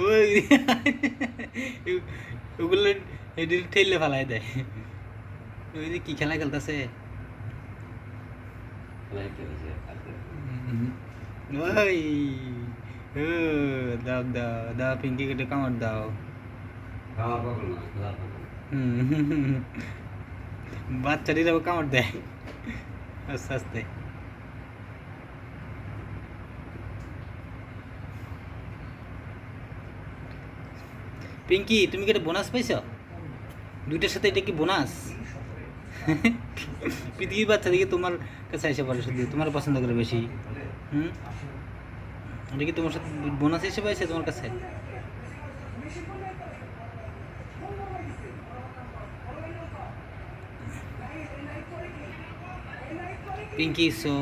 ওই ওগুলো ঠেললে ফেলাই দেয়। ওই যে কি খেলা খেলতেছে, ওই ও, দাও দাও দাও, পিঙ্কি কেটে কামড় দাও। হুম, বাচ্চাটিরাও কামড় দেয় আস্তে আস্তে। পিঙ্কি, তুমি কি এটা বোনাস পাইছ? দুইটার সাথে এটা কি বোনাস? পৃথিবীর বাচ্চা দিকে তোমার কাছে এসে পড়ে, শুধু তোমার পছন্দ করে বেশি। হুম, এটা কি তোমার সাথে বোনাস হিসেবে আছে তোমার কাছে? পিঙ্কি, সো